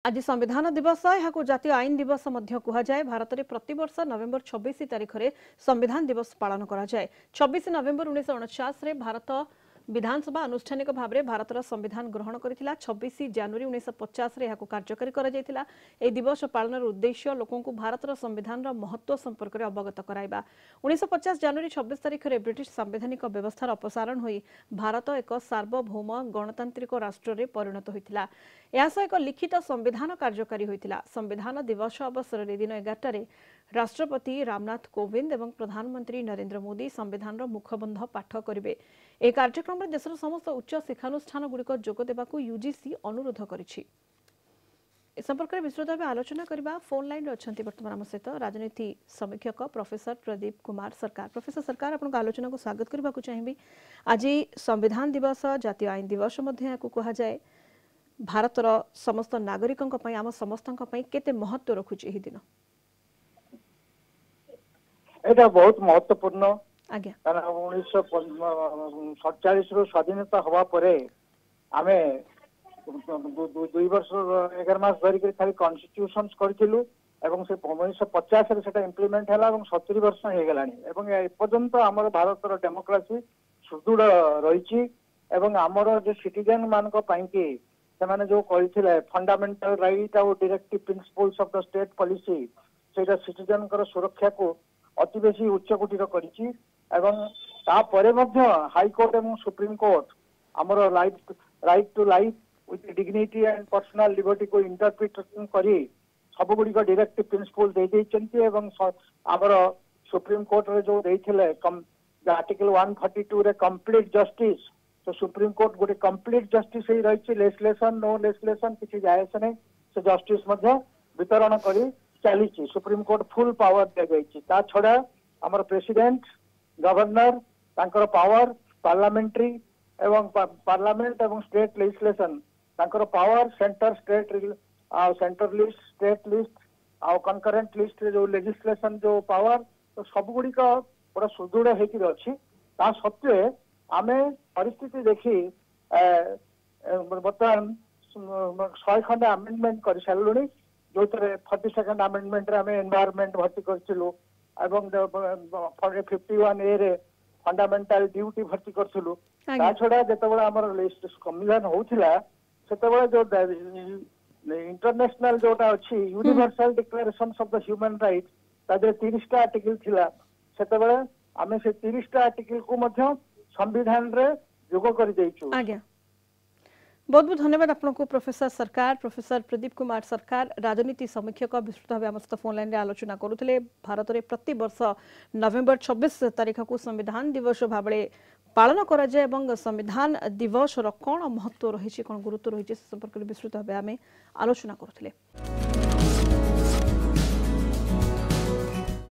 आज संविधान दिवस यहाँ जातीय आईन दिवस कहुए। भारत में प्रतिवर्ष नवेम्बर 26 तारिख में संविधान दिवस पालन करा जाए। 26 नवेम्बर 1949 भारत विधानसभा आनुष्ठानिक भाव में भारतर संविधान ग्रहण करथिला। 26 जनवरी 1950 रे याकु कार्यकारी करा जायतिला। ए दिवस पालन उद्देश्य लोकों को भारतर संविधान महत्व संपर्क में अवगत कराइबा। 1950 जनवरी 26 तारिख में ब्रिटिश संवैधानिक व्यवस्थार अपसारण होई भारत एक सार्वभौम गणतांत्रिक राष्ट्र रे परिणत होइतिला। यासह एक लिखित संविधान कार्यकारी होइतिला। संविधान दिवस अवसर में दिन 11 राष्ट्रपति रामनाथ कोविंद एवं प्रधानमंत्री नरेंद्र मोदी संविधान मुखबंध पाठ करेंगे। एक कार्यक्रम में देशर समस्त उच्च शिक्षानुष्ठान गुड़िक जोग देवाकू यूजीसी अनुरोध करिछि। इस संपर्क में विस्तृत भाव आलोचना करबा फोन लाइन रे अछंती वर्तमान आम सहित राजनीति समीक्षक प्रोफेसर प्रदीप कुमार सरकार। प्रोफेसर सरकार, आपन आलोचना को स्वागत करबा को चाहिबी। आज संविधान दिवस जातीय आईन दिवस मध्ये कहा जाए। भारतर समस्त नागरिकों पई आम समस्तों पई केते महत्व रखुछि एही दिन? एटा बहुत महत्वपूर्ण। आज्ञा 1947 रु स्वाधीनता हवा परे आमे 2 वर्ष 11 मास धरी खाली कॉन्स्टिट्यूशन करथिलु एवं से 1950 रे सेटा इम्प्लीमेंट हला एवं 70 वर्ष हे गेलानी एवं ए पर्यंत हमर भारतर डेमोक्रेसी सुदृढ़ रहिछि एवं हमर जे सिटीजन मान को पई कि सेमाने जो कहिथिले फंडामेंटल राइट और directive principles of the state policy सेटा सिटीजन कर सुरक्षा को अति बेसी उच्च कोटीर करिछि एवं तापरे मध्य हाई कोर्ट एवं सुप्रीम कोर्ट हमर right to life with dignity and personal liberty को इंटरप्रिटेशन करी सब गुडी को डायरेक्टिव प्रिंसिपल दे दैछन्ति एवं हमर सुप्रीम कोर्ट रे जो दैथिले आर्टिकल 142 रे कंप्लीट जस्टिस तो सुप्रीम कोर्ट गोटे कंप्लीट जस्टिस ही रही लेजिस्लेशन नो लेजिस्लेशन किसी जायस नहीं से जस्टिस मध्य वितरण करी चली। सुप्रीम कोर्ट फुल पावर दे गई। ता छड़ा हमर प्रेसिडेंट गवर्नर तांकर पावर पार्लियामेंट्री एवं पार्लियामेंट एवं स्टेट लेजिस्लेशन तांकर power centre list state list आ कंकरेंट लिस्ट जो लेजिस्लेशन जो पावर तो सब गुडी का पूरा सुदृढ़ हेकि अछि। ता सत्वे आमे परिस्थिति देखी बर्तमान 100 खंड अमेंडमेंट कर सारूनी जो 42nd अमेंडमेंट रे आमे एनवायरनमेंट भर्ती करथिलु एवं 51A रे फंडामेंटल ड्यूटी भर्ती करथिलु। ता छडा जेतबेला हमर लिस्ट संविधान होउथिला सेतबेला जो इंटरनेशनल जोटा अछि universal declaration of the human right तादे 30 टा आर्टिकल थिला। सेतबेला आमे से 30 टा आर्टिकल को मध्य संविधान रे जोग कर दैछु। आज्ञा बहुत बहुत धन्यवाद आपको प्रोफेसर सरकार। प्रोफेसर प्रदीप कुमार सरकार राजनीति समीक्षक विस्तृत भाव आम सहित फोन लाइन आलोचना करुले। भारत में प्रति वर्ष नवेम्बर 26 तारिख को संविधान दिवस भाव पालन करा जाए एवं संविधान दिवस कौन महत्व रही कौन गुरुत्व रही संपर्क में विस्तृत भाव आम आलोचना करुले।